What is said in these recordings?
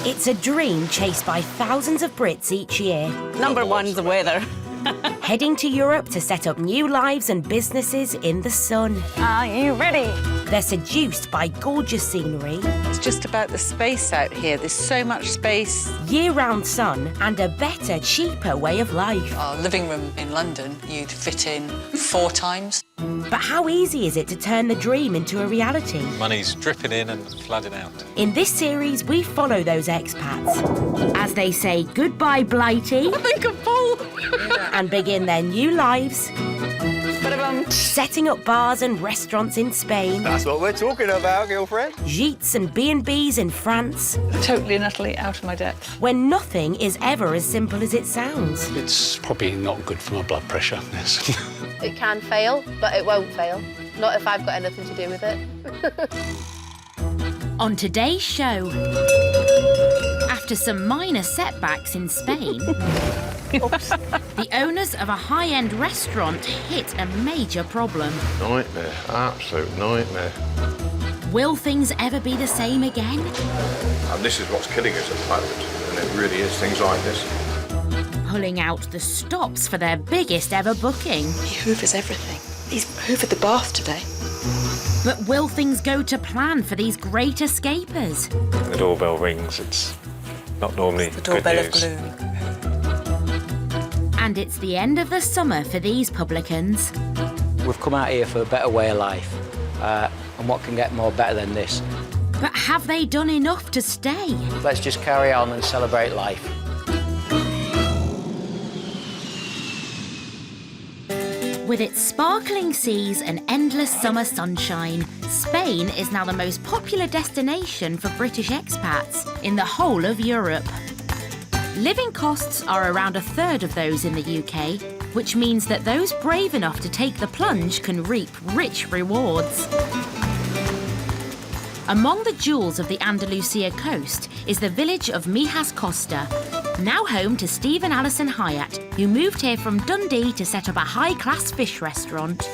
It's a dream chased by thousands of Brits each year. Number one's the weather. Heading to Europe to set up new lives and businesses in the sun. Are you ready? They're seduced by gorgeous scenery. It's just about the space out here. There's so much space. Year-round sun and a better, cheaper way of life. Our living room in London, you'd fit in 4 times. But how easy is it to turn the dream into a reality? Money's dripping in and flooding out. In this series, we follow those expats as they say goodbye, Blighty. I think I'm full. And begin their new lives, setting up bars and restaurants in Spain. That's what we're talking about, girlfriend. Gîtes and B&Bs in France. Totally and utterly out of my depth. When nothing is ever as simple as it sounds. It's probably not good for my blood pressure, yes. It can fail, but it won't fail. Not if I've got anything to do with it. On today's show, after some minor setbacks in Spain, the owners of a high-end restaurant hit a major problem. Nightmare, absolute nightmare. Will things ever be the same again? And this is what's killing us at the moment, and it really is things like this. Pulling out the stops for their biggest ever booking. He hoovers everything. He's hoovered the bath today. But will things go to plan for these great escapers? The doorbell rings. It's not normally The doorbell good of news. gloom. And it's the end of the summer for these publicans. We've come out here for a better way of life, and what can get more better than this? But have they done enough to stay? Let's just carry on and celebrate life. With its sparkling seas and endless summer sunshine, Spain is now the most popular destination for British expats in the whole of Europe. Living costs are around 1/3 of those in the UK, which means that those brave enough to take the plunge can reap rich rewards. Among the jewels of the Andalusia coast is the village of Mijas Costa, now home to Steve and Alison Hyatt, who moved here from Dundee to set up a high-class fish restaurant.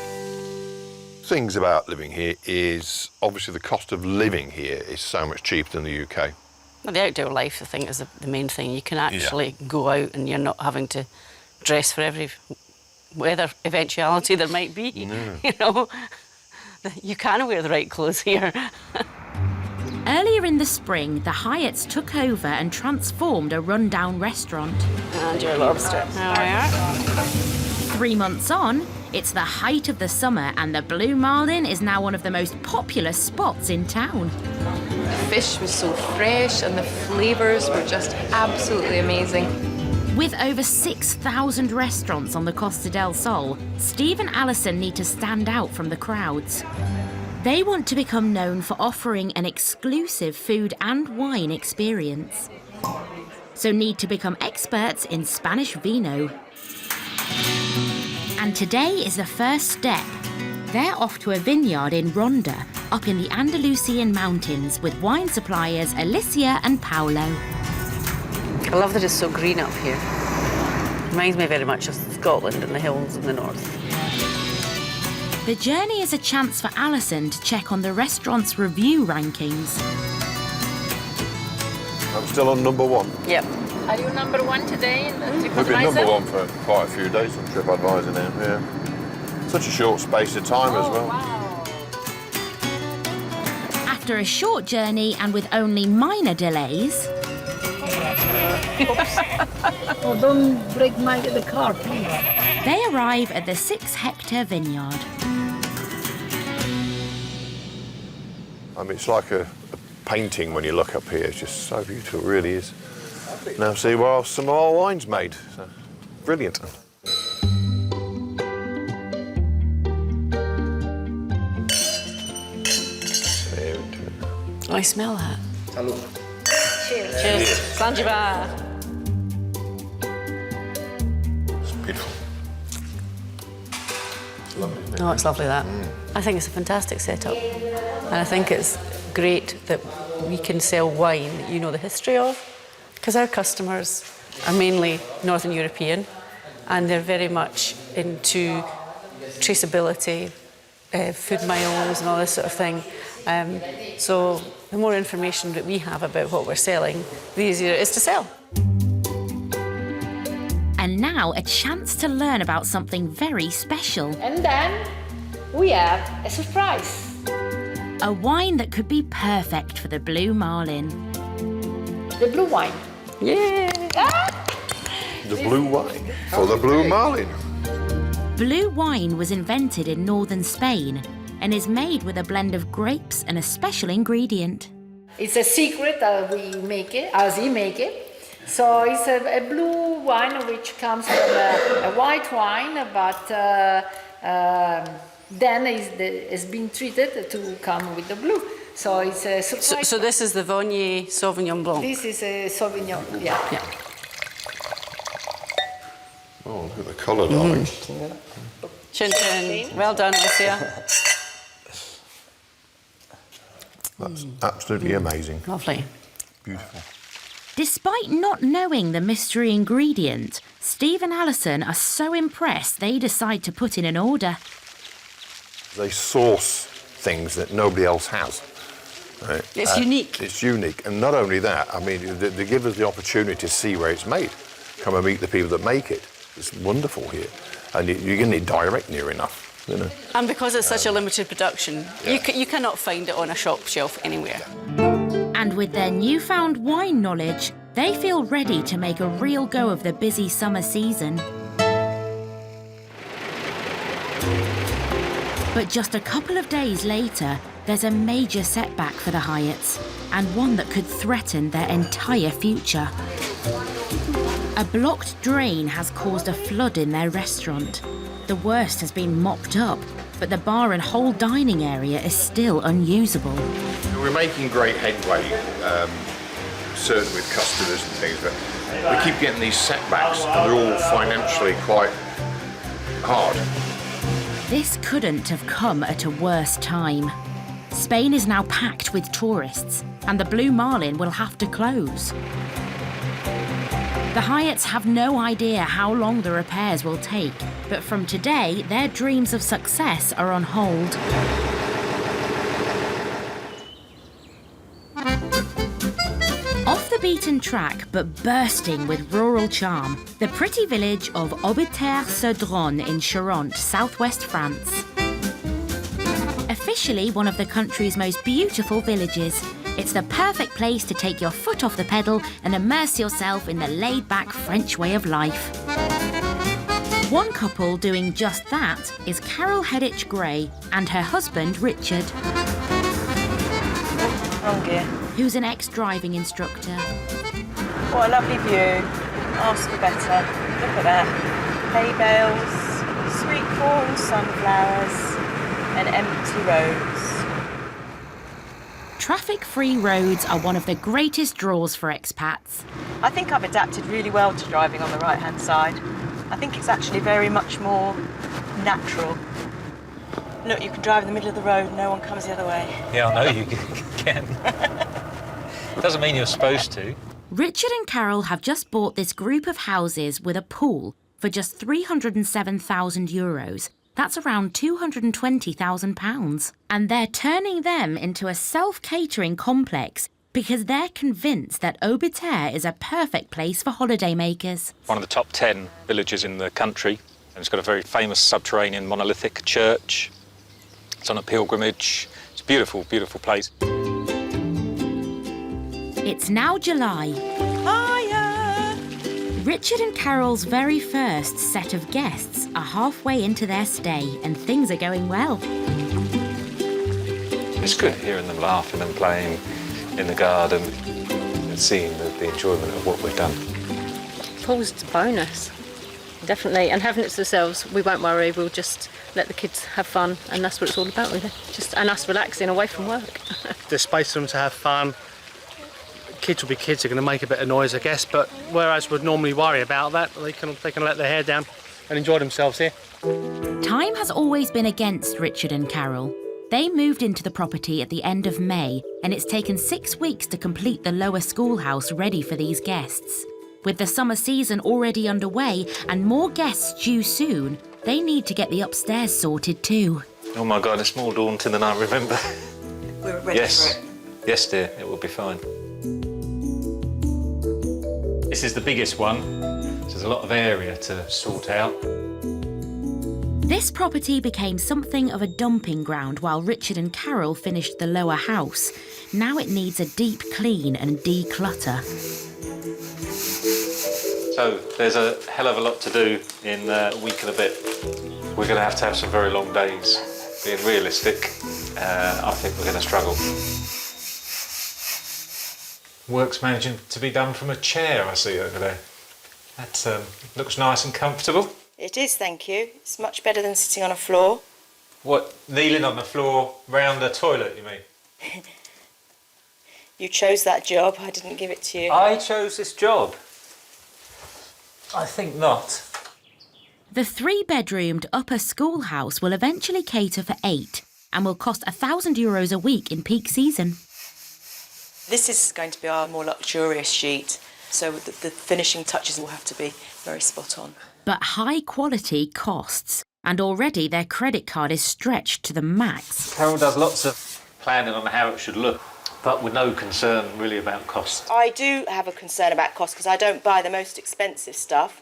Things about living here is, obviously the cost of living here is so much cheaper than the UK. Well, the outdoor life, I think, is the main thing. You can actually go out and you're not having to dress for every weather eventuality there might be. No. You know, you can wear the right clothes here. Earlier in the spring, the Hyatts took over and transformed a rundown restaurant. And your lobster. There we are. 3 months on, it's the height of the summer and the Blue Marlin is now one of the most popular spots in town. The fish was so fresh and the flavours were just absolutely amazing. With over 6,000 restaurants on the Costa del Sol, Steve and Alison need to stand out from the crowds. They want to become known for offering an exclusive food and wine experience, so need to become experts in Spanish vino. And today is the first step. They're off to a vineyard in Ronda, up in the Andalusian mountains, with wine suppliers Alicia and Paolo. I love that it's so green up here. Reminds me very much of Scotland and the hills in the north. The journey is a chance for Alison to check on the restaurant's review rankings. I'm still on #1. Yep. Are you #1 today in the We've been #1 for quite a few days on TripAdvisor now, yeah. Such a short space of time as well. Wow. After a short journey and with only minor delays, Oh, don't break the car, please. they arrive at the 6-hectare vineyard. I mean, it's like a painting when you look up here. It's just so beautiful, it really is. Now see where some of our wine's made. So, brilliant. There into it. Oh, I smell that. Hello. Cheers. Cheers. Sanjiva. It's beautiful. It's lovely, isn't it? Oh, it's lovely, that. I think it's a fantastic setup. And I think it's great that we can sell wine that you know the history of, because our customers are mainly Northern European and they're very much into traceability, food miles and all this sort of thing. So the more information that we have about what we're selling, the easier it is to sell. And now a chance to learn about something very special. And then we have a surprise. A wine that could be perfect for the Blue Marlin. The blue wine. Yeah! The blue wine for the Blue Marlin. Blue wine was invented in northern Spain and is made with a blend of grapes and a special ingredient. It's a secret that we make it, as he make it. So it's a blue wine which comes from a white wine, but then it's been treated to come with the blue. So it's a surprise. So this is the Viognier Sauvignon Blanc. This is a Sauvignon, yeah. Oh, look at the colour, darling. Chin chin. Well done, Lucia. That's absolutely amazing. Lovely. Beautiful. Despite not knowing the mystery ingredient, Steve and Alison are so impressed they decide to put in an order. They source things that nobody else has. Right? It's unique. It's unique. And not only that, I mean, they give us the opportunity to see where it's made. Come and meet the people that make it. It's wonderful here. And you're going to need direct near enough, you know. And because it's such a limited production, you cannot find it on a shop shelf anywhere. And with their newfound wine knowledge, they feel ready to make a real go of the busy summer season. But just a couple of days later, there's a major setback for the Hyatts, and one that could threaten their entire future. A blocked drain has caused a flood in their restaurant. The worst has been mopped up, but the bar and whole dining area is still unusable. We're making great headway, certainly with customers and things, but we keep getting these setbacks, and they're all financially quite hard. This couldn't have come at a worse time. Spain is now packed with tourists, and the Blue Marlin will have to close. The Hyatts have no idea how long the repairs will take, but from today, their dreams of success are on hold. Off the beaten track, but bursting with rural charm, the pretty village of Outage in Charente, southwest France. Officially one of the country's most beautiful villages, it's the perfect place to take your foot off the pedal and immerse yourself in the laid-back French way of life. One couple doing just that is Carol Hedditch Gray and her husband Richard, who's an ex-driving instructor. What a lovely view. Ask for better. Look at that. Hay bales, sweet corn, sunflowers, and empty roads. Traffic-free roads are one of the greatest draws for expats. I think I've adapted really well to driving on the right-hand side. I think it's actually very much more natural. Look, you can drive in the middle of the road, no one comes the other way. Yeah, I know you can. Doesn't mean you're supposed to. Richard and Carol have just bought this group of houses with a pool for just €307,000. That's around £220,000. And they're turning them into a self-catering complex because they're convinced that Outage is a perfect place for holidaymakers. One of the top 10 villages in the country. And it's got a very famous subterranean monolithic church. It's on a pilgrimage. It's a beautiful, beautiful place. It's now July. Hiya! Richard and Carol's very first set of guests are halfway into their stay and things are going well. It's good hearing them laughing and playing in the garden and seeing the enjoyment of what we've done. Pool's a bonus, definitely. And having it to themselves, we won't worry. We'll just let the kids have fun, and that's what it's all about, really. And us relaxing away from work. There's space for them to have fun. Kids will be kids, they're going to make a bit of noise, I guess, but whereas we'd normally worry about that, they can let their hair down and enjoy themselves here. Time has always been against Richard and Carol. They moved into the property at the end of May, and it's taken 6 weeks to complete the lower schoolhouse ready for these guests. With the summer season already underway and more guests due soon, they need to get the upstairs sorted too. Oh my God, it's more daunting than I remember. We're ready Yes. for it. Yes, dear, it will be fine. This is the biggest one, so there's a lot of area to sort out. This property became something of a dumping ground while Richard and Carol finished the lower house. Now it needs a deep clean and declutter. So there's a hell of a lot to do in a week and a bit. We're going to have some very long days. Being realistic, I think we're going to struggle. Work's managing to be done from a chair, I see over there. That looks nice and comfortable. It is, thank you. It's much better than sitting on a floor. What, kneeling on the floor round the toilet, you mean? You chose that job, I didn't give it to you. I chose this job. I think not. The 3-bedroomed upper schoolhouse will eventually cater for 8 and will cost €1,000 a week in peak season. This is going to be our more luxurious sheet, so the finishing touches will have to be very spot on. But high quality costs, and already their credit card is stretched to the max. Carol does lots of planning on how it should look, but with no concern really about costs. I do have a concern about cost because I don't buy the most expensive stuff,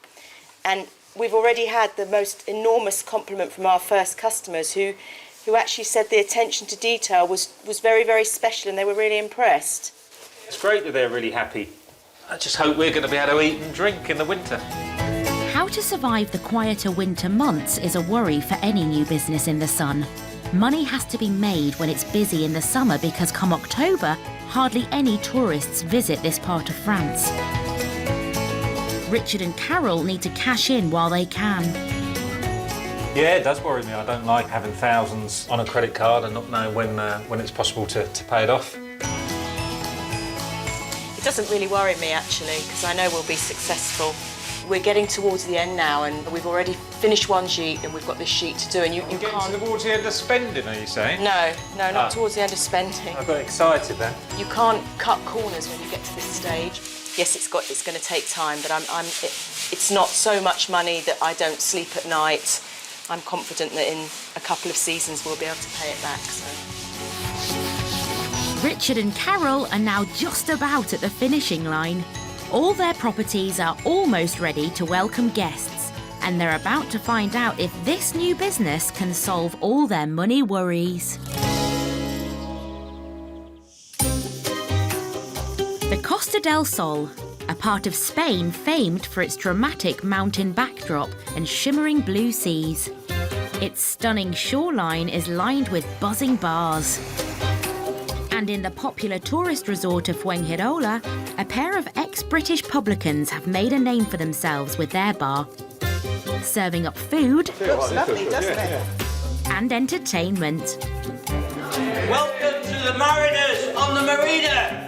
and we've already had the most enormous compliment from our first customers who actually said the attention to detail was very, very special and they were really impressed. It's great that they're really happy. I just hope we're going to be able to eat and drink in the winter. How to survive the quieter winter months is a worry for any new business in the sun. Money has to be made when it's busy in the summer because come October, hardly any tourists visit this part of France. Richard and Carol need to cash in while they can. Yeah, it does worry me. I don't like having thousands on a credit card and not knowing when it's possible to pay it off. It doesn't really worry me actually because I know we'll be successful. We're getting towards the end now and we've already finished one sheet and we've got this sheet to do and you can't... Towards the end of spending, are you saying? No, not towards the end of spending. I got excited then. You can't cut corners when you get to this stage. Yes, it's going to take time, but it's not so much money that I don't sleep at night. I'm confident that in a couple of seasons we'll be able to pay it back. So. Richard and Carol are now just about at the finishing line. All their properties are almost ready to welcome guests, and they're about to find out if this new business can solve all their money worries. The Costa del Sol, a part of Spain famed for its dramatic mountain backdrop and shimmering blue seas. Its stunning shoreline is lined with buzzing bars. And in the popular tourist resort of Fuengirola, a pair of ex-British publicans have made a name for themselves with their bar, serving up food Looks lovely, doesn't it? and entertainment. Welcome to the Mariners on the Marina!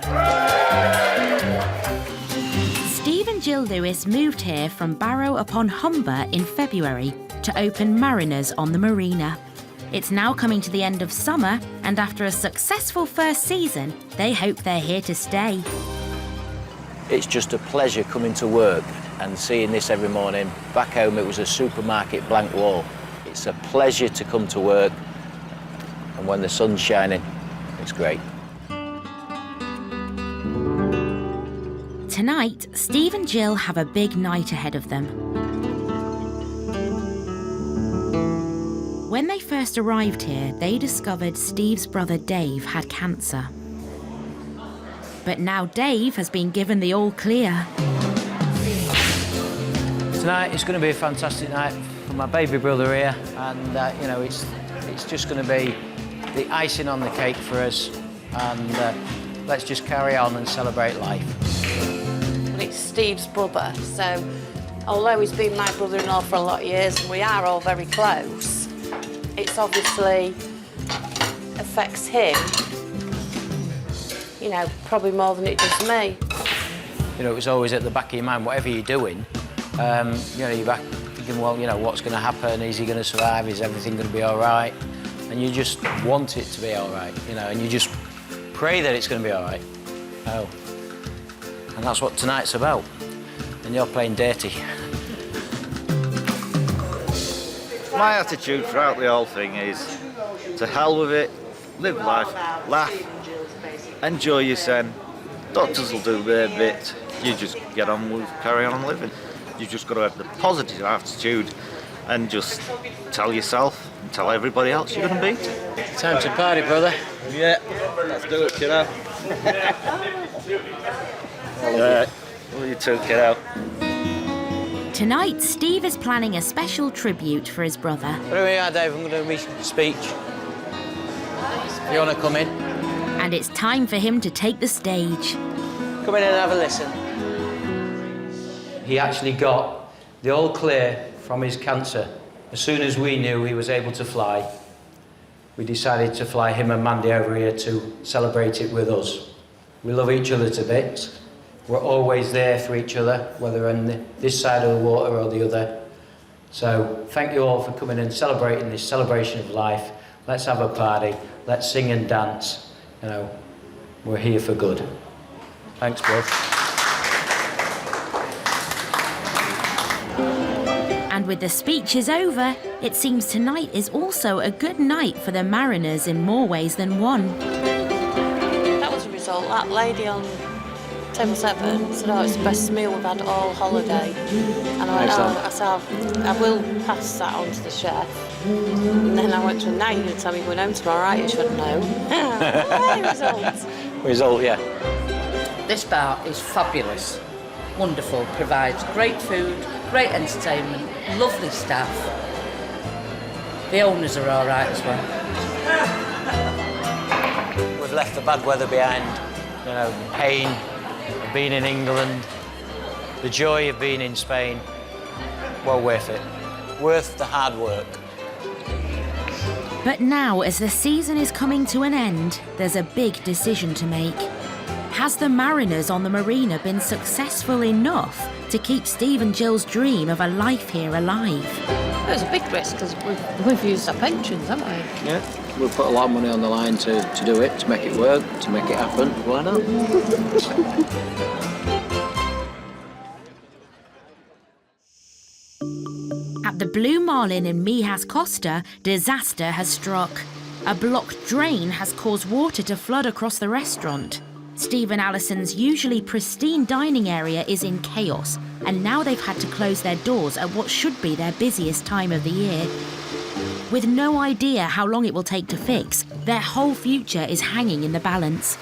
Steve and Jill Lewis moved here from Barrow-upon-Humber in February to open Mariners on the Marina. It's now coming to the end of summer, and after a successful first season, they hope they're here to stay. It's just a pleasure coming to work and seeing this every morning. Back home it was a supermarket blank wall. It's a pleasure to come to work, and when the sun's shining, it's great. Tonight, Steve and Jill have a big night ahead of them. When they first arrived here, they discovered Steve's brother Dave had cancer. But now Dave has been given the all clear. Tonight it's going to be a fantastic night for my baby brother here, and it's just going to be the icing on the cake for us, and let's just carry on and celebrate life. Well, it's Steve's brother, so although he's been my brother-in-law for a lot of years and we are all very close, it's obviously affects him, probably more than it does me. It was always at the back of your mind, whatever you're doing, you're back thinking, well, what's going to happen? Is he going to survive? Is everything going to be all right? And you just want it to be all right, and you just pray that it's going to be all right. Oh. And that's what tonight's about. And you're playing dirty. My attitude throughout the whole thing is to hell with it, live life, laugh, enjoy yourself. Doctors will do their bit. You just get on with carry on living. You just got to have the positive attitude and just tell yourself and tell everybody else you're going to beat it. Time to party, brother. Yeah, let's do it, kiddo. Well, you too, kiddo. Tonight, Steve is planning a special tribute for his brother. Here we are, Dave. I'm going to do my speech. You want to come in? And it's time for him to take the stage. Come in and have a listen. He actually got the all clear from his cancer. As soon as we knew he was able to fly, we decided to fly him and Mandy over here to celebrate it with us. We love each other to bits. We're always there for each other, whether on this side of the water or the other. So thank you all for coming and celebrating this celebration of life. Let's have a party. Let's sing and dance. You know, we're here for good. Thanks, bud. And with the speeches over, it seems tonight is also a good night for the Mariners in more ways than one. That was a result. That lady on Table 7 said, oh, it's the best meal we've had all holiday. And I went, oh, I said, I will pass that on to the chef. And then I went to him, now you're going to tell me you're going home tomorrow, right? You should know. Result, yeah. This bar is fabulous, wonderful, provides great food, great entertainment, lovely staff. The owners are all right as well. We've left the bad weather behind, you know, pain of being in England, the joy of being in Spain. Well worth it. Worth the hard work. But now, as the season is coming to an end, there's a big decision to make. Has the Mariners on the marina been successful enough to keep Steve and Jill's dream of a life here alive? It was a big risk because we've used our pensions, haven't we? Yeah, we've put a lot of money on the line to do it, to make it work, to make it happen. Why not? At the Blue Marlin in Mijas Costa, disaster has struck. A blocked drain has caused water to flood across the restaurant. Steve and Alison's usually pristine dining area is in chaos, and now they've had to close their doors at what should be their busiest time of the year. With no idea how long it will take to fix, their whole future is hanging in the balance.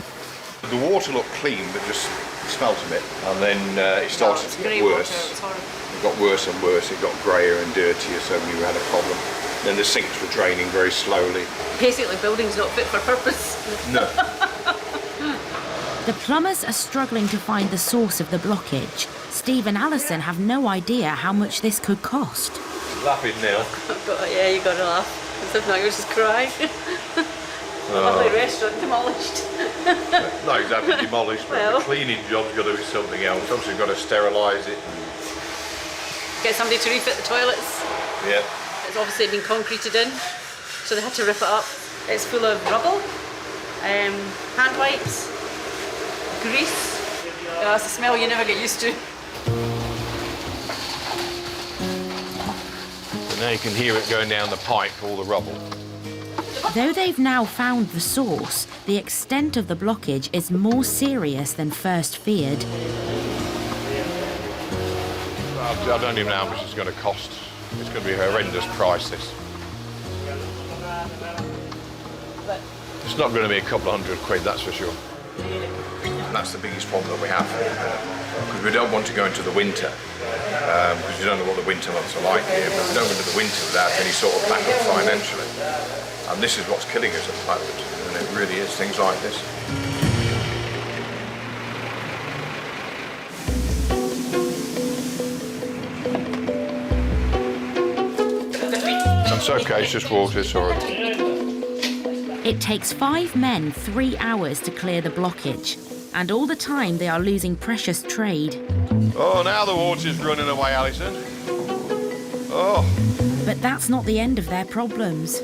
The water looked clean, but just smelt a bit, and then it started to get worse. It got worse and worse. It got greyer and dirtier, so we had a problem. Then the sinks were draining very slowly. Basically, building's not fit for purpose. No. The plumbers are struggling to find the source of the blockage. Steve and Alison have no idea how much this could cost. Laughing now. Yeah, you got to laugh. If not, you'll just cry. Lovely restaurant demolished. Not exactly demolished, but the cleaning job's got to be something else. Obviously, you've got to sterilise it. Get somebody to refit the toilets. Yeah. It's obviously been concreted in, so they had to rip it up. It's full of rubble, hand wipes, grease. It's a smell you never get used to. And now you can hear it going down the pipe, all the rubble. Though they've now found the source, the extent of the blockage is more serious than first feared. I don't even know how much it's going to cost. It's going to be a horrendous price, this. It's not going to be a couple of £100, that's for sure. And that's the biggest problem that we have, because we don't want to go into the winter, because you don't know what the winter months are like here, but we don't go into the winter without any sort of backup financially. And this is what's killing us at the moment, and it really is, things like this. It's okay, it's just water, sorry. It takes 5 men 3 hours to clear the blockage, and all the time they are losing precious trade. Oh, now the water's running away, Alison. Oh. But that's not the end of their problems.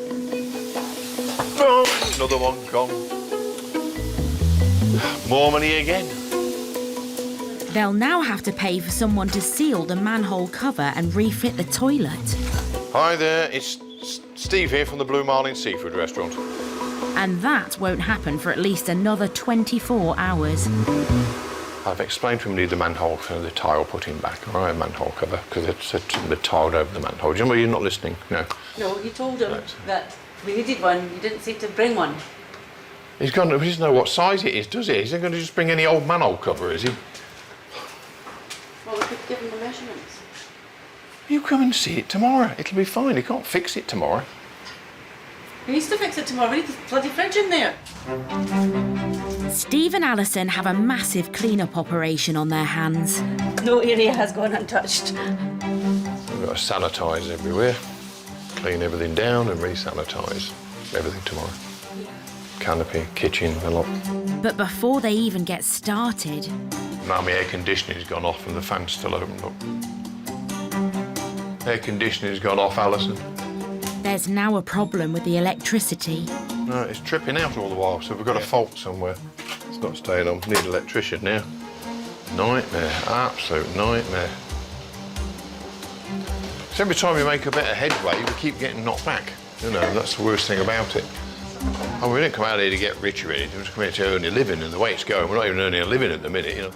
Oh, another one gone. More money again. They'll now have to pay for someone to seal the manhole cover and refit the toilet. Hi there, it's Steve here from the Blue Marlin Seafood Restaurant. And that won't happen for at least another 24 hours. I've explained to him we need the manhole for the tile putting back, all right, manhole cover, because it's the tiled over the manhole. Do you remember you're not listening? No. No, you told him that we needed one. You didn't seem to bring one. He doesn't know what size it is, does he? He's not going to just bring any old manhole cover, is he? Well, we could give him the measurements. You come and see it tomorrow. It'll be fine. He can't fix it tomorrow. He needs to fix it tomorrow. We need the bloody fridge in there. Steve and Alison have a massive clean-up operation on their hands. No area has gone untouched. We've got to sanitise everywhere, clean everything down and re-sanitise everything tomorrow. Canopy, kitchen, a lot. But before they even get started... Now my air conditioning's gone off and the fan's still open, look. Air conditioning's gone off, Alison. There's now a problem with the electricity. No, it's tripping out all the while, so we've got a fault somewhere. It's not staying on. Need an electrician now. Nightmare, absolute nightmare. So every time we make a bit of headway, we keep getting knocked back. You know, that's the worst thing about it. Oh, we didn't come out here to get rich or anything. We just come here to earn a living, and the way it's going, we're not even earning a living at the minute, you know.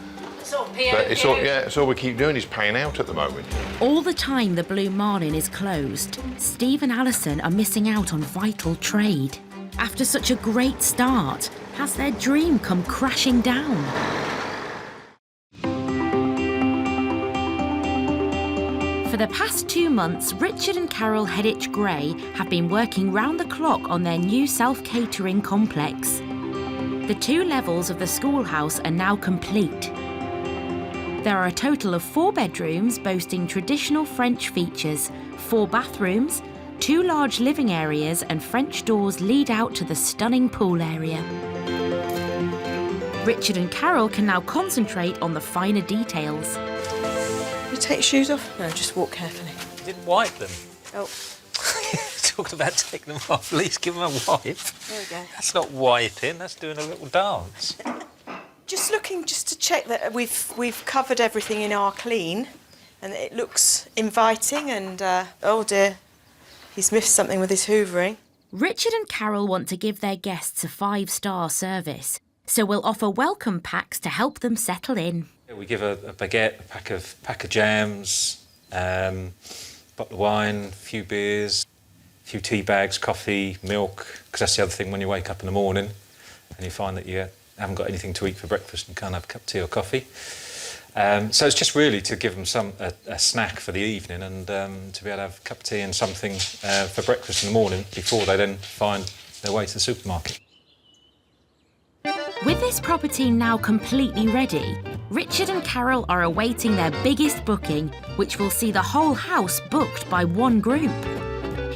But it's all we keep doing is paying out at the moment. All the time the Blue Marlin is closed, Steve and Alison are missing out on vital trade. After such a great start, has their dream come crashing down? For the past 2 months, Richard and Carol Hedditch Gray have been working round the clock on their new self-catering complex. The 2 levels of the schoolhouse are now complete. There are a total of 4 bedrooms boasting traditional French features, 4 bathrooms, 2 large living areas and French doors lead out to the stunning pool area. Richard and Carol can now concentrate on the finer details. You take your shoes off? No, just walk carefully. You didn't wipe them. Oh. Talking about taking them off, at least give them a wipe. There we go. That's not wiping, that's doing a little dance. Just looking just to check that we've covered everything in our clean and it looks inviting and, oh dear, he's missed something with his hoovering. Richard and Carol want to give their guests a 5-star service, so we'll offer welcome packs to help them settle in. We give a baguette, a pack of jams, bottle of wine, a few beers, a few tea bags, coffee, milk, because that's the other thing when you wake up in the morning and you find that you haven't got anything to eat for breakfast and can't have a cup of tea or coffee. So it's just really to give them a snack for the evening and to be able to have a cup of tea and something for breakfast in the morning before they then find their way to the supermarket. With this property now completely ready, Richard and Carol are awaiting their biggest booking, which will see the whole house booked by one group.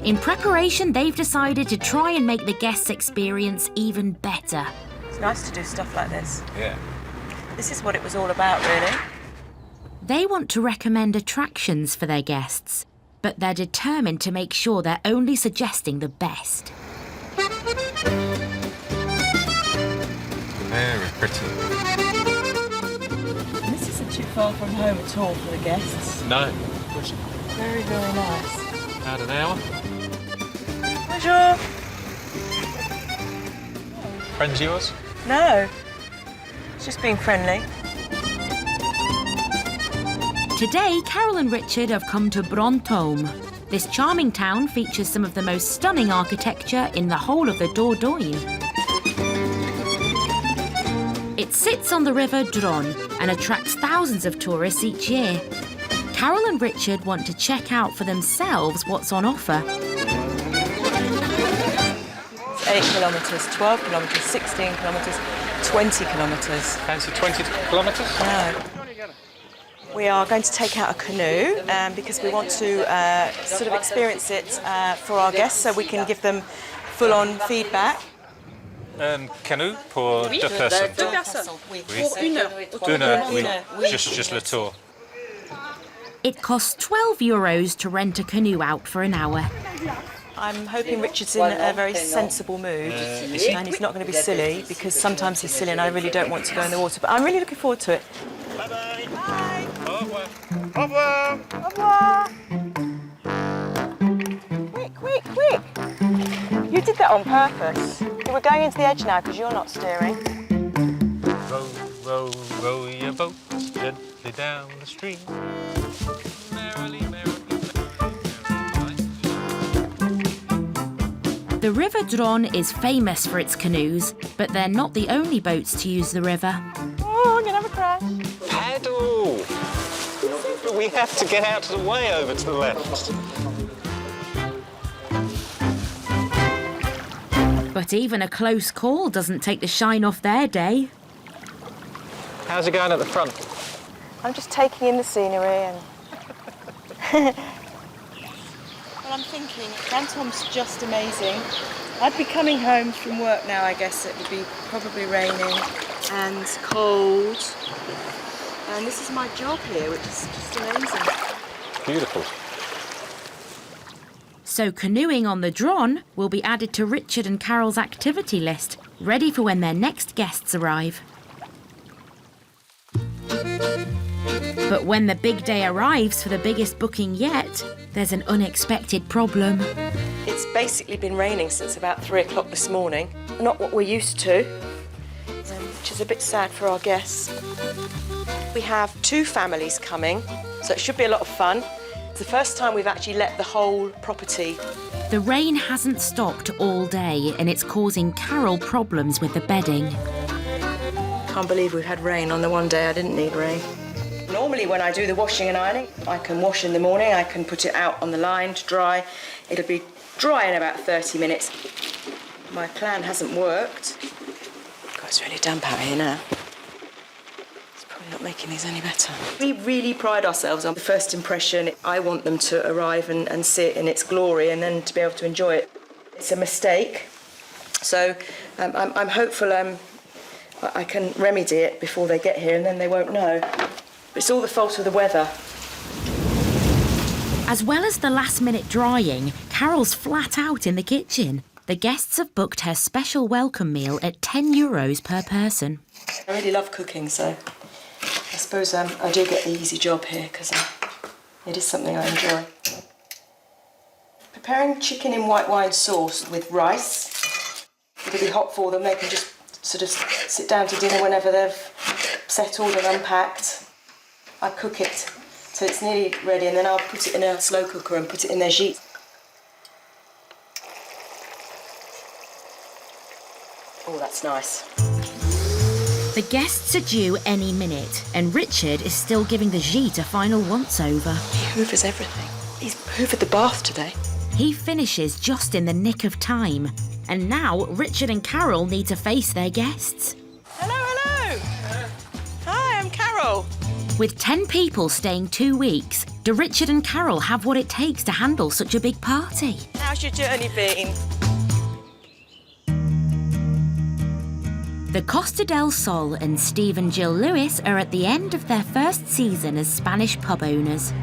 In preparation, they've decided to try and make the guests' experience even better. It's nice to do stuff like this. Yeah. This is what it was all about, really. They want to recommend attractions for their guests, but they're determined to make sure they're only suggesting the best. Very pretty. This isn't too far from home at all for the guests. No. Very, very nice. About an hour. Bonjour. Friends of yours? No. It's just being friendly. Today, Carol and Richard have come to Brantôme. This charming town features some of the most stunning architecture in the whole of the Dordogne. It sits on the river Dronne and attracts thousands of tourists each year. Carol and Richard want to check out for themselves what's on offer. It's 8 kilometres, 12 kilometres, 16 kilometres, 20 kilometres. Fancy 20 kilometres? No. We are going to take out a canoe because we want to sort of experience it for our guests so we can give them full-on feedback. Canoe pour 2 personnes. 2 personnes. Oui. Pour une heure. Oui. Just le tour. It costs €12 to rent a canoe out for an hour. I'm hoping Richard's in a very sensible mood and he's not going to be silly because sometimes he's silly and I really don't want to go in the water. But I'm really looking forward to it. Bye-bye. Bye. Au revoir. Au revoir. Au revoir. Quick, quick, quick. You We did that on purpose. We're going into the edge now because you're not steering. Row, row, row your boat gently down the stream. Merrily, merrily, The River Dron is famous for its canoes, but they're not the only boats to use the river. Oh, I'm going to have a crash. Paddle! We have to get out of the way over to the left. But even a close call doesn't take the shine off their day. How's it going at the front? I'm just taking in the scenery and... Well, I'm thinking, Cantom's just amazing. I'd be coming home from work now, I guess. It would be probably raining and cold. And this is my job here, which is just amazing. Beautiful. So canoeing on the Dron will be added to Richard and Carol's activity list, ready for when their next guests arrive. But when the big day arrives for the biggest booking yet, there's an unexpected problem. It's basically been raining since about 3 o'clock this morning. Not what we're used to, which is a bit sad for our guests. We have 2 families coming, so it should be a lot of fun. It's the first time we've actually let the whole property. The rain hasn't stopped all day and it's causing Carol problems with the bedding. Can't believe we've had rain on the one day I didn't need rain. Normally when I do the washing and ironing, I can wash in the morning, I can put it out on the line to dry. It'll be dry in about 30 minutes. My plan hasn't worked. God, it's really damp out here now. It's probably not making these any better. We really pride ourselves on the first impression. I want them to arrive and see it in its glory and then to be able to enjoy it. It's a mistake, so I'm hopeful I can remedy it before they get here and then they won't know. But it's all the fault of the weather. As well as the last-minute drying, Carol's flat out in the kitchen. The guests have booked her special welcome meal at €10 per person. I really love cooking, so I suppose I do get the easy job here because it is something I enjoy. Preparing chicken in white wine sauce with rice. It'll be hot for them. They can just sort of sit down to dinner whenever they've settled and unpacked. I cook it so it's nearly ready and then I'll put it in a slow cooker and put it in their gîte. Oh, that's nice. The guests are due any minute and Richard is still giving the gîte a final once-over. He hoovers everything. He's hoovered the bath today. He finishes just in the nick of time. And now Richard and Carol need to face their guests. Hello, hello. Hi, I'm Carol. With 10 people staying 2 weeks, do Richard and Carol have what it takes to handle such a big party? How's your journey been? The Costa del Sol and Steve and Jill Lewis are at the end of their first season as Spanish pub owners.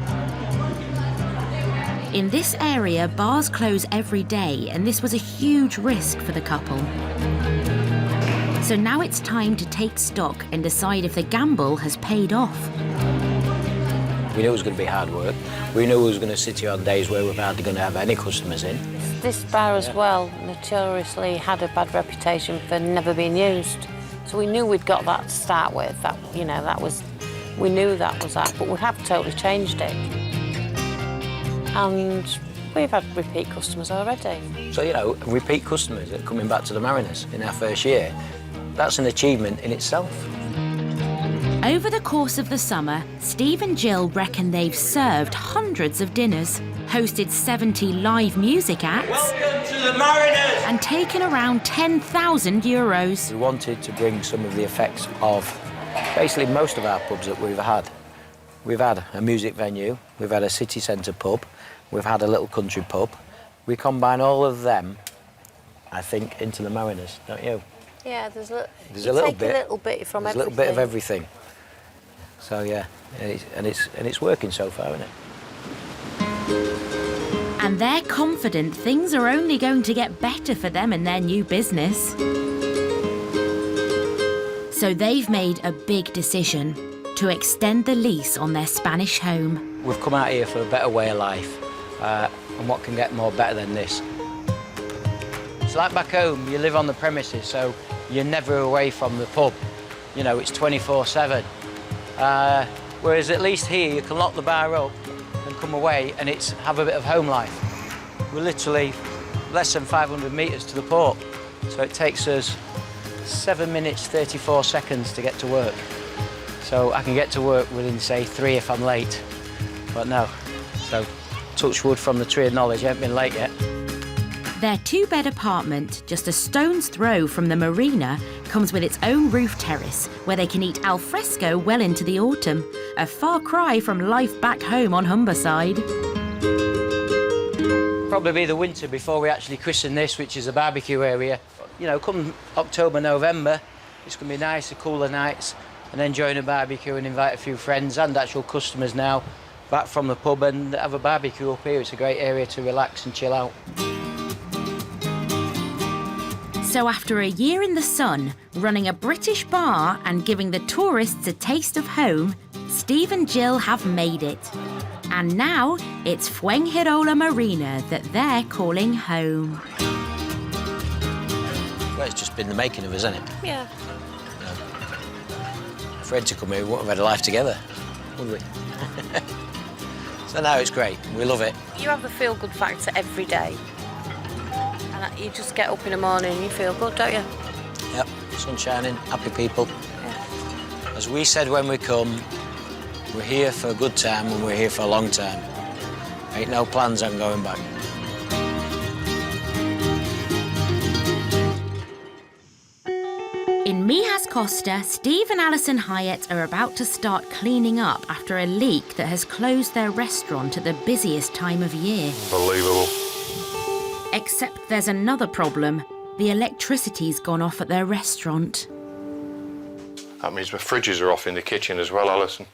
In this area, bars close every day, and this was a huge risk for the couple. So now it's time to take stock and decide if the gamble has paid off. We knew it was going to be hard work. We knew we was going to sit here on days where we were hardly going to have any customers in. This bar as well notoriously had a bad reputation for never being used. So we knew we'd got that to start with. We knew that was that, but we have totally changed it. And we've had repeat customers already. So, repeat customers that are coming back to the Mariners in our first year, that's an achievement in itself. Over the course of the summer, Steve and Jill reckon they've served hundreds of dinners, hosted 70 live music acts, Welcome to the Mariners! and taken around €10,000. We wanted to bring some of the effects of basically most of our pubs that we've had. We've had a music venue, we've had a city centre pub, we've had a little country pub. We combine all of them, I think, into the Mariners, don't you? Yeah, there's a little bit. A little bit from there's everything. a little bit of everything. So yeah, and it's working so far, isn't it? And they're confident things are only going to get better for them and their new business. So they've made a big decision to extend the lease on their Spanish home. We've come out here for a better way of life, and what can get more better than this? It's like back home, you live on the premises, so you're never away from the pub. You know, it's 24/7. Whereas at least here, you can lock the bar up and come away and have a bit of home life. We're literally less than 500 metres to the port, so it takes us 7 minutes, 34 seconds to get to work. So I can get to work within, say, 3 if I'm late. But no, so touch wood from the tree of knowledge, I haven't been late yet. Their 2-bed apartment, just a stone's throw from the marina, comes with its own roof terrace where they can eat al fresco well into the autumn. A far cry from life back home on Humberside. Probably be the winter before we actually christen this, which is a barbecue area. You know, come October, November, it's going to be nice, the cooler nights, and enjoying a barbecue and invite a few friends and actual customers now back from the pub and have a barbecue up here. It's a great area to relax and chill out. So after a year in the sun, running a British bar and giving the tourists a taste of home, Steve and Jill have made it. And now it's Fuengirola Marina that they're calling home. Well, it's just been the making of us, hasn't it? Yeah. If we had to come here, we wouldn't have had a life together, would we? So now it's great. We love it. You have the feel-good factor every day. And you just get up in the morning and you feel good, don't you? Yep, sun shining, happy people. Yeah. As we said when we come, we're here for a good time and we're here for a long time. Ain't no plans on going back. In Mijas Costa, Steve and Alison Hyatt are about to start cleaning up after a leak that has closed their restaurant at the busiest time of year. Unbelievable. Except there's another problem. The electricity's gone off at their restaurant. That means my fridges are off in the kitchen as well, Alison.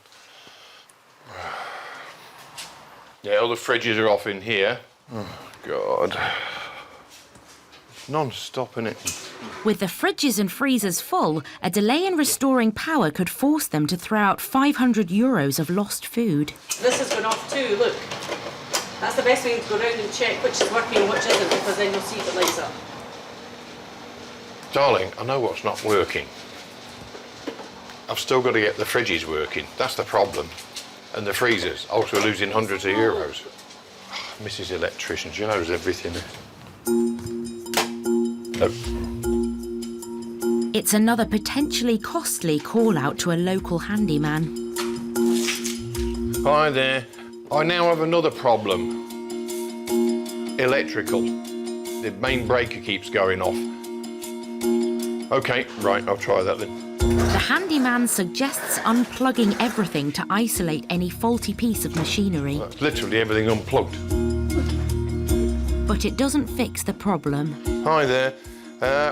Yeah, all the fridges are off in here. Oh, God. Non-stop, innit? With the fridges and freezers full, a delay in restoring power could force them to throw out €500 of lost food. This has gone off too, look. That's the best way to go around and check which is working and which isn't, because then you'll see if it lights up. Darling, I know what's not working. I've still got to get the fridges working. That's the problem. And the freezers. Also losing hundreds of euros. Mrs. Electrician, she knows everything. Oh. It's another potentially costly call-out to a local handyman. Hi there. I now have another problem. Electrical. The main breaker keeps going off. OK, right, I'll try that then. The handyman suggests unplugging everything to isolate any faulty piece of machinery. That's literally everything unplugged. But it doesn't fix the problem. Hi there.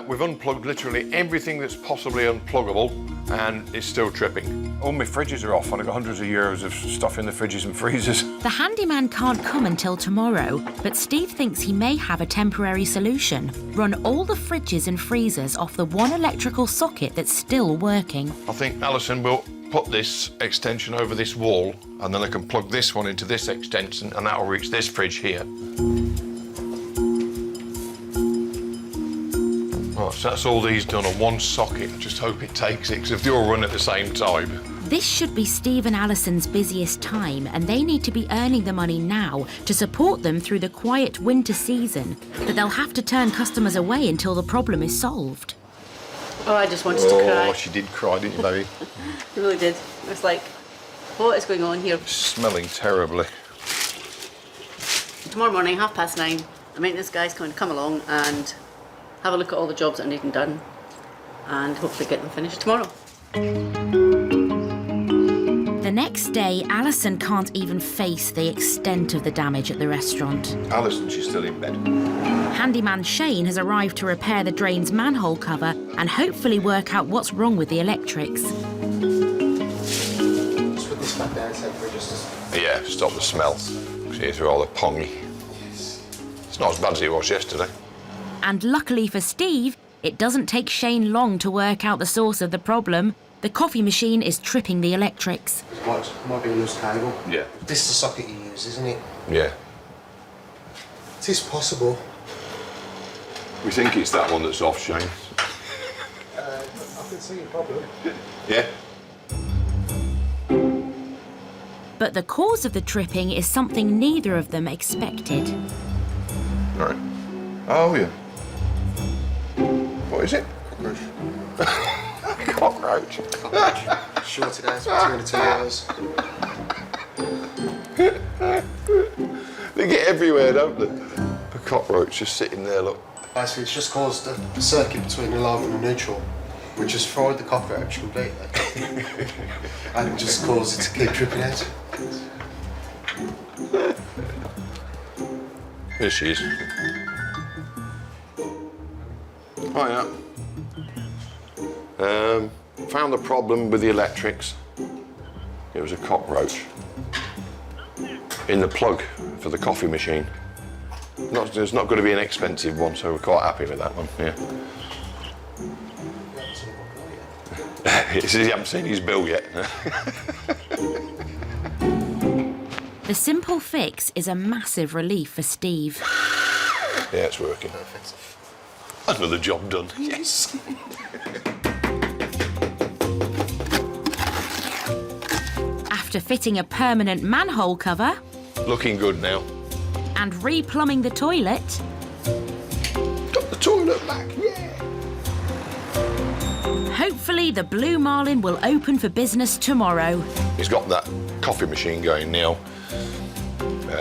We've unplugged literally everything that's possibly unpluggable, and it's still tripping. All my fridges are off, and I've got hundreds of euros of stuff in the fridges and freezers. The handyman can't come until tomorrow, but Steve thinks he may have a temporary solution. Run all the fridges and freezers off the one electrical socket that's still working. I think Alison will put this extension over this wall, and then I can plug this one into this extension, and that'll reach this fridge here. Right, so that's all these done on one socket. I just hope it takes it, because if they all run at the same time. This should be Steve and Alison's busiest time, and they need to be earning the money now to support them through the quiet winter season, but they'll have to turn customers away until the problem is solved. Oh, I just wanted to cry. Oh, she did cry, didn't you, baby? It really did. It was like, what is going on here? Smelling terribly. Tomorrow morning, 9:30, the maintenance guy's going to come along and have a look at all the jobs that are needing done and hopefully get them finished tomorrow. The next day, Alison can't even face the extent of the damage at the restaurant. Alison, she's still in bed. Handyman Shane has arrived to repair the drain's manhole cover and hopefully work out what's wrong with the electrics. Just put this back down so we're just... Yeah, stop the smell. See, it's rather pongy. It's not as bad as it was yesterday. And luckily for Steve, it doesn't take Shane long to work out the source of the problem. The coffee machine is tripping the electrics. Might be a loose cable. Yeah. This is the socket you use, isn't it? Yeah. It is possible. We think it's that one that's off, Shane. I can see your problem. Yeah? But the cause of the tripping is something neither of them expected. Right. Oh, yeah. What is it? Cockroach. Cockroach. Shorted out between the 2 hours. They get everywhere, don't they? The cockroach just sitting there, look. Basically, it's just caused a circuit between the alignment and neutral, which has fried the cockroach completely. And it just caused it to keep tripping out. Here she is. Oh, yeah. Found the problem with the electrics. It was a cockroach in the plug for the coffee machine. It's not going to be an expensive one, so we're quite happy with that one, yeah. He says he hasn't seen his bill yet. The simple fix is a massive relief for Steve. Yeah, it's working. Another job done, yes. After fitting a permanent manhole cover... Looking good now. And replumbing the toilet... Got the toilet back, yeah! Hopefully the Blue Marlin will open for business tomorrow. He's got that coffee machine going now.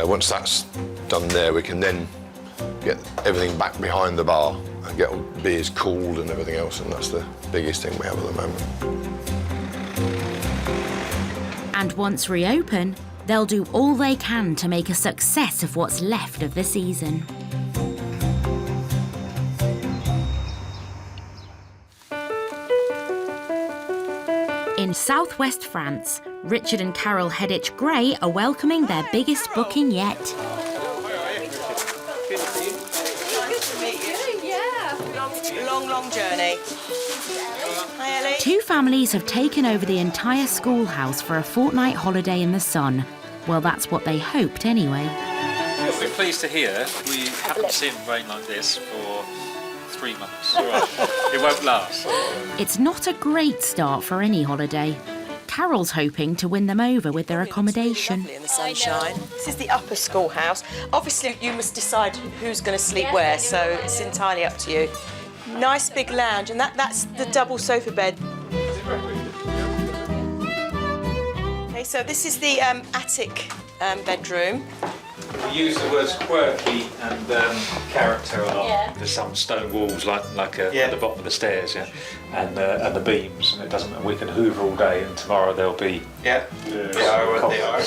Once that's done there, we can then get everything back behind the bar and get beers cooled and everything else, and that's the biggest thing we have at the moment. And once reopen, they'll do all they can to make a success of what's left of the season. In southwest France, Richard and Carol Hedditch Gray are welcoming their biggest booking yet. Good to meet you. Yeah. Long journey. Hi, Ellie. Two families have taken over the entire schoolhouse for a fortnight holiday in the sun. Well, that's what they hoped anyway. We're pleased to hear we haven't seen rain like this for 3 months. It won't last. It's not a great start for any holiday. Carol's hoping to win them over with their accommodation. Lovely in the sunshine. This is the upper schoolhouse. Obviously, you must decide who's going to sleep where, so it's entirely up to you. Nice big lounge, and that's the double sofa bed. Okay, so this is the attic bedroom. We use the words quirky and character a lot. Yeah. There's some stone walls at the bottom of the stairs, yeah, and the beams, and it doesn't. And we can hoover all day, and tomorrow there'll be they are what they are,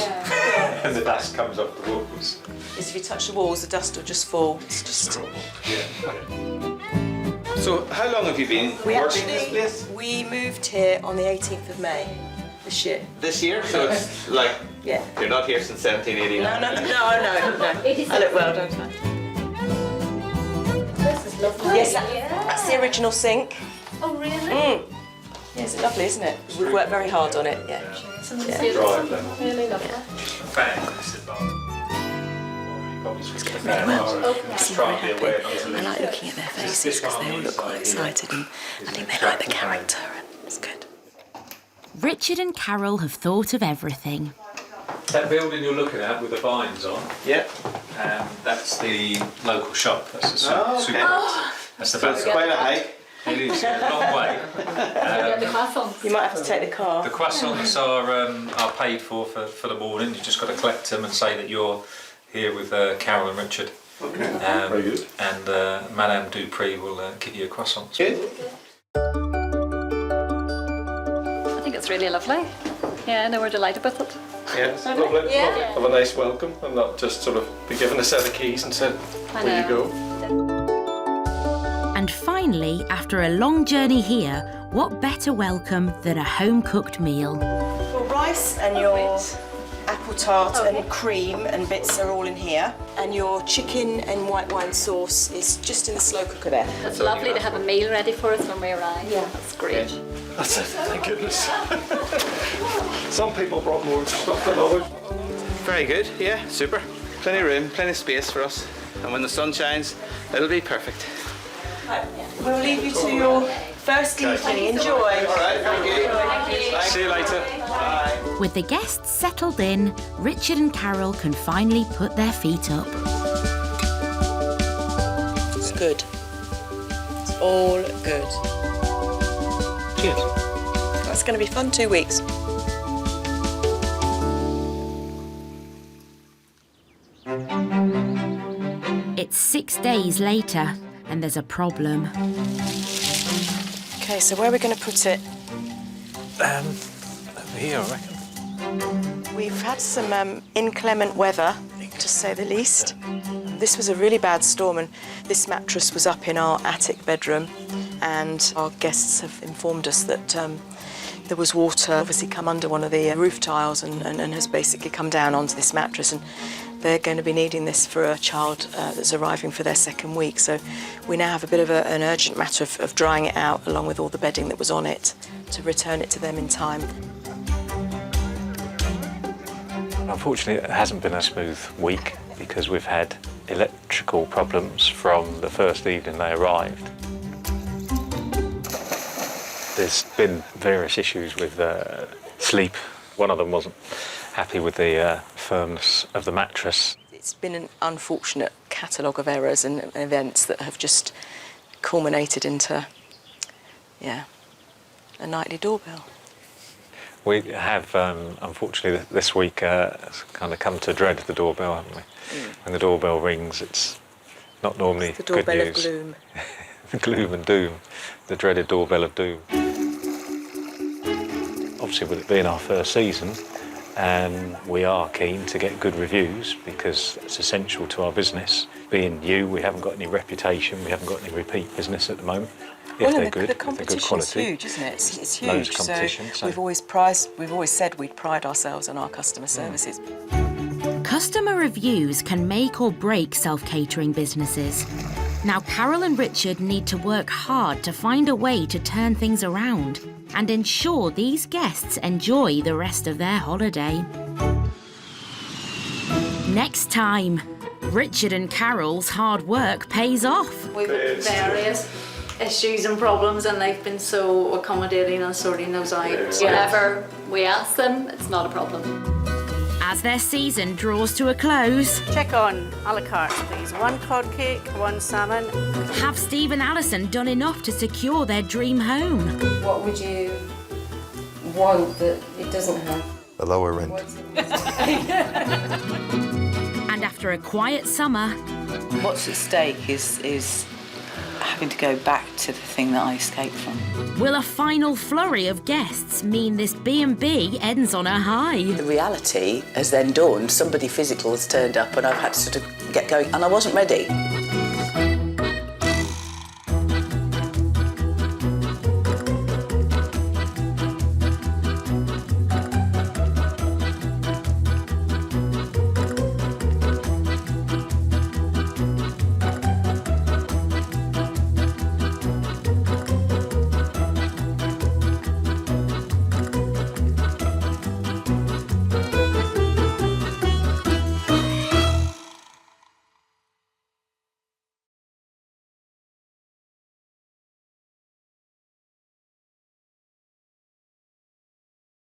and the dust comes off the walls. If you touch the walls, the dust will just fall. It's just. Yeah. So, how long have you been working this place? We moved here on the 18th of May this year. This year? So it's like, you're not here since 1789? No. I look well, don't I? This is lovely. Yes, that's the original sink. Oh, really? Yeah, it's lovely, isn't it? We've worked very hard on it, yeah. Really lovely. I like looking at their faces because they all look quite excited, and I think they like the character, and it's good. Richard and Carol have thought of everything. That building you're looking at with the vines on, that's the local shop. That's the supermarket. That's the it's quite a hike. It is a long way. You might have to take the car. The croissants are paid for the morning. You just got to collect them and say that you're here with Carol and Richard. Okay. Very good. And Madame Dupree will give you a croissant. Good. I think it's really lovely. Yeah, no, we're delighted with it. Yeah, it's lovely. Have a nice welcome and not just sort of be given a set of keys and said, "Where you go." And finally, after a long journey here, what better welcome than a home-cooked meal? Your rice and your apple tart and cream and bits are all in here, and your chicken and white wine sauce is just in the slow cooker there. It's lovely to have a meal ready for us when we arrive. Yeah, that's great. That's it, thank goodness. Some people brought more stuff than others. Very good, yeah, super. Plenty of room, plenty of space for us. And when the sun shines, it'll be perfect. We'll leave you to your first evening. Enjoy. All right, thank you. See you later. Bye. With the guests settled in, Richard and Carol can finally put their feet up. It's good. It's all good. Cheers. That's going to be fun 2 weeks. It's 6 days later, and there's a problem. Okay, so where are we going to put it? Over here, I reckon. We've had some inclement weather, to say the least. This was a really bad storm, and this mattress was up in our attic bedroom, and our guests have informed us that there was water obviously come under one of the roof tiles and has basically come down onto this mattress, and they're going to be needing this for a child that's arriving for their second week. So we now have a bit of an urgent matter of drying it out along with all the bedding that was on it to return it to them in time. Unfortunately, it hasn't been a smooth week because we've had electrical problems from the first evening they arrived. There's been various issues with sleep. One of them wasn't happy with the firmness of the mattress. It's been an unfortunate catalogue of errors and events that have just culminated into, a nightly doorbell. We have, unfortunately, this week kind of come to dread the doorbell, haven't we? When the doorbell rings, it's not normally It's the doorbell good news. of gloom. The gloom and doom, the dreaded doorbell of doom. Obviously, with it being our first season, we are keen to get good reviews because it's essential to our business. Being new, we haven't got any reputation, we haven't got any repeat business at the moment. If they're good, the if they're good competition's quality. huge, isn't it? It's huge. Loads of competition, so- we've always said we'd pride ourselves on our customer services. Customer reviews can make or break self-catering businesses. Now, Carol and Richard need to work hard to find a way to turn things around and ensure these guests enjoy the rest of their holiday. Next time, Richard and Carol's hard work pays off. We've had various issues and problems, and they've been so accommodating and sorting those out. Whenever we ask them, it's not a problem. As their season draws to a close, Check on a la carte, please. 1 cod cake, 1 salmon. have Steve and Alison done enough to secure their dream home? What would you want that it doesn't have? A lower rent. And after a quiet summer, What's at stake is having to go back to the thing that I escaped from. will a final flurry of guests mean this B&B ends on a high? The reality has then dawned. Somebody physical has turned up and I've had to sort of get going, and I wasn't ready.